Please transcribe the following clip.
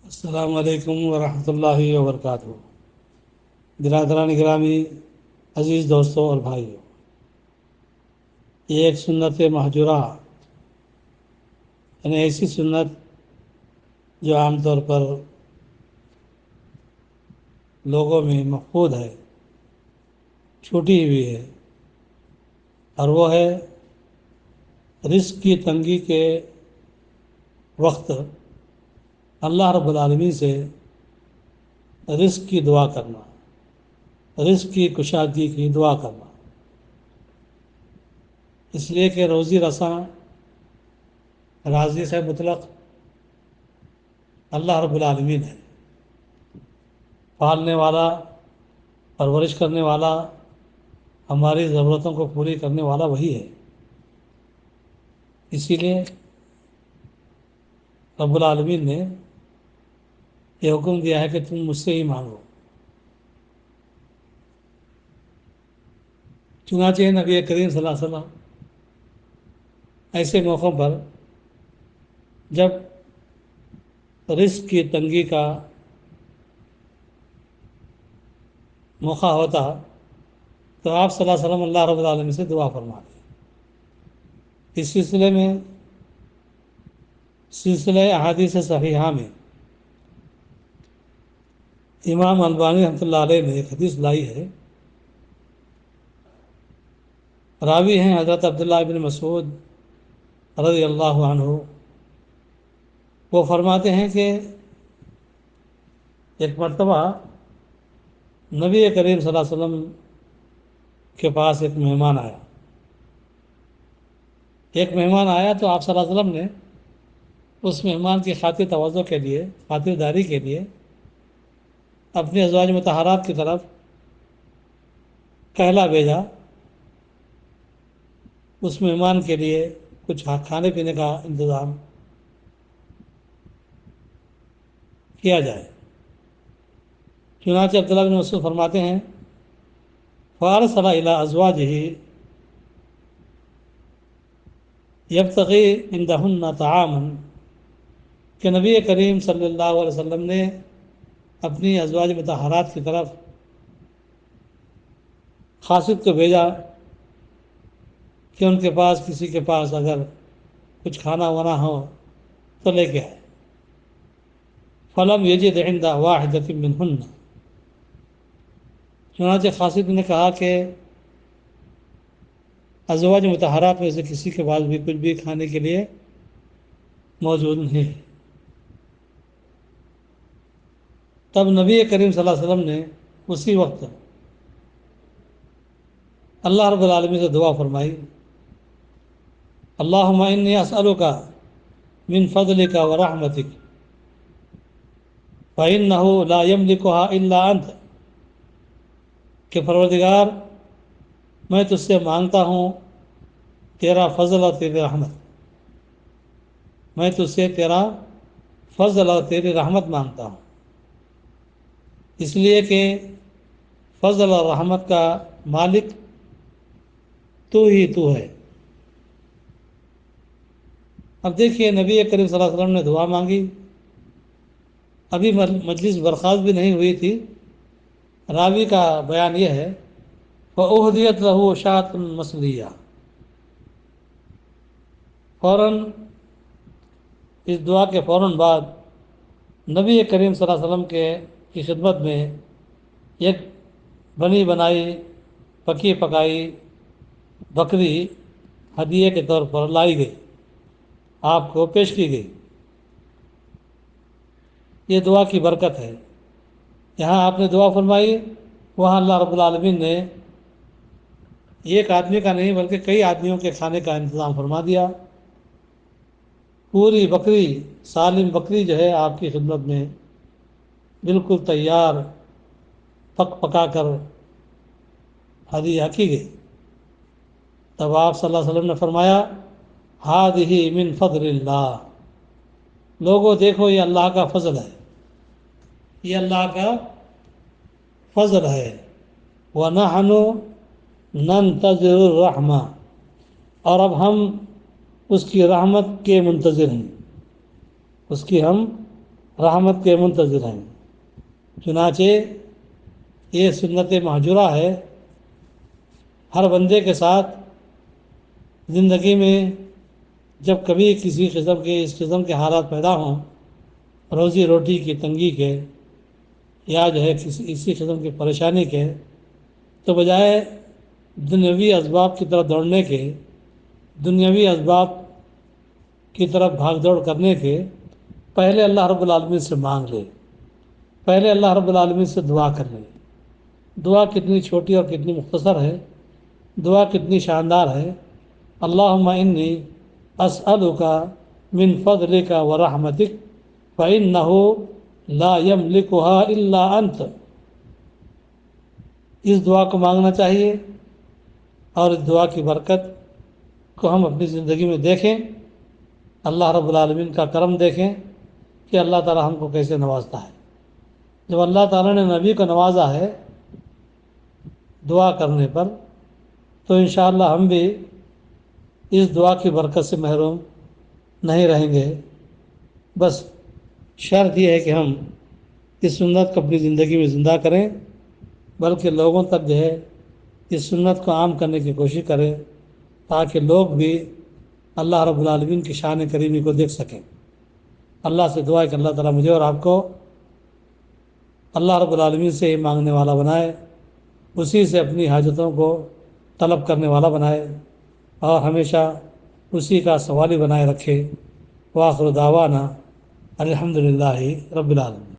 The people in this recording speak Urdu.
السلام علیکم ورحمۃ اللہ وبرکاتہ۔ برادران گرامی، عزیز دوستوں اور بھائیوں، یہ ایک سنت مہجورہ، یعنی ایسی سنت جو عام طور پر لوگوں میں مفقود ہے، چھوٹی ہوئی ہے، اور وہ ہے رزق کی تنگی کے وقت اللہ رب العالمین سے رزق کی دعا کرنا، رزق کی کشادگی کی دعا کرنا، اس لیے کہ روزی رساں راضی سے مطلق اللہ رب العالمین ہے، پالنے والا، پرورش کرنے والا، ہماری ضرورتوں کو پوری کرنے والا وہی ہے۔ اسی لیے رب العالمین نے یہ حکم دیا ہے کہ تم مجھ سے ہی مانگو۔ چنانچہ نبی کریم صلی اللہ علیہ وسلم ایسے موقعوں پر جب رزق کی تنگی کا موقع ہوتا تو آپ صلی اللہ علیہ وسلم اللہ رب العالمین سے دعا فرماتے۔ اس سلسلے میں سلسلہ احادیث صحیحہ میں امام البانی رحمۃ اللہ علیہ نے ایک حدیث لائی ہے۔ راوی ہیں حضرت عبداللہ بن مسعود رضی اللہ عنہ۔ وہ فرماتے ہیں کہ ایک مرتبہ نبی کریم صلی اللہ علیہ وسلم کے پاس ایک مہمان آیا۔ تو آپ صلی اللہ علیہ وسلم نے اس مہمان کی خاطر توجہ کے لیے، خاطرداری کے لیے اپنی ازواج مطہرات کی طرف کہلا بھیجا، اس مہمان کے لیے کچھ کھانے پینے کا انتظام کیا جائے۔ چنانچہ عبداللہ بن مسعود فرماتے ہیں فارسل الی ازواجہ یبتغی عندہن طعاما، کہ نبی کریم صلی اللہ علیہ وسلم نے اپنی ازواج مطہرات کی طرف قاصد کو بھیجا کہ ان کے پاس، کسی کے پاس اگر کچھ کھانا وانا ہو تو لے کے آئے۔ فلم یجد عند واحدۃ منہن، چنانچہ قاصد نے کہا کہ ازواج مطہرات میں سے کسی کے پاس بھی کچھ بھی کھانے کے لیے موجود نہیں ہے۔ تب نبی کریم صلی اللہ علیہ وسلم نے اسی وقت اللہ رب العالمین سے دعا فرمائی، اللہم انی اسألک من فضلک ورحمتک فإنہ لا یملکها الا انت، کہ پروردگار میں تجھ سے مانگتا ہوں تیرا فضل اور تیری رحمت، میں تجھ سے تیرا فضل اور تیری رحمت مانگتا ہوں، اس لیے کہ فضل اور رحمت کا مالک تو ہی تو ہے۔ اب دیکھیے نبی کریم صلی اللہ علیہ وسلم نے دعا مانگی، ابھی مجلس برخاست بھی نہیں ہوئی تھی۔ راوی کا بیان یہ ہے فَأُهْدِيَتْ لَهُ شَاةٌ مَصْلِيَّةٌ، فوراً اس دعا کے فوراً بعد نبی کریم صلی اللہ علیہ وسلم کی خدمت میں ایک بنی بنائی، پکی پکائی بکری ہدیے کے طور پر لائی گئی، آپ کو پیش کی گئی۔ یہ دعا کی برکت ہے۔ یہاں آپ نے دعا فرمائی، وہاں اللہ رب العالمین نے ایک آدمی کا نہیں بلکہ کئی آدمیوں کے کھانے کا انتظام فرما دیا۔ پوری بکری، سالم بکری جو ہے آپ کی خدمت میں بالکل تیار پک پکا کر ہدیہ کی گئی۔ تب آپ صلی اللہ علیہ وسلم نے فرمایا ہذہ من فضل اللہ، لوگوں دیکھو یہ اللہ کا فضل ہے، یہ اللہ کا فضل ہے۔ وَنَحْنُ نَنْتَظِرُ الرَّحْمَةَ، اور اب ہم اس کی رحمت کے منتظر ہیں، اس کی ہم رحمت کے منتظر ہیں۔ چنانچہ یہ سنت مہجورہ ہے، ہر بندے کے ساتھ زندگی میں جب کبھی کسی قسم کے اس قسم کے حالات پیدا ہوں، روزی روٹی کی تنگی کے یا جو ہے اسی قسم کی پریشانی کے، تو بجائے دنیاوی اسباب کی طرف دوڑنے کے، دنیاوی اسباب کی طرف بھاگ دوڑ کرنے کے، پہلے اللہ رب العالمین سے مانگ لے، پہلے اللہ رب العالمین سے دعا کر لے۔ دعا کتنی چھوٹی اور کتنی مختصر ہے، دعا کتنی شاندار ہے۔ اللہم انی اسألک من فضلک ورحمتک فإنہ لا یملکھا الا انت۔ اس دعا کو مانگنا چاہیے اور اس دعا کی برکت کو ہم اپنی زندگی میں دیکھیں، اللہ رب العالمین کا کرم دیکھیں کہ اللہ تعالی ہم کو کیسے نوازتا ہے۔ جب اللہ تعالیٰ نے نبی کو نوازا ہے دعا کرنے پر، تو انشاءاللہ ہم بھی اس دعا کی برکت سے محروم نہیں رہیں گے۔ بس شرط یہ ہے کہ ہم اس سنت کو اپنی زندگی میں زندہ کریں، بلکہ لوگوں تک جو ہے اس سنت کو عام کرنے کی کوشش کریں، تاکہ لوگ بھی اللہ رب العالمین کی شان کریمی کو دیکھ سکیں۔ اللہ سے دعا ہے کہ اللہ تعالیٰ مجھے اور آپ کو اللہ رب العالمین سے ہی مانگنے والا بنائے، اسی سے اپنی حاجتوں کو طلب کرنے والا بنائے، اور ہمیشہ اسی کا سوالی بنائے رکھے۔ وآخر دعوانا الحمدللہ رب العالمین۔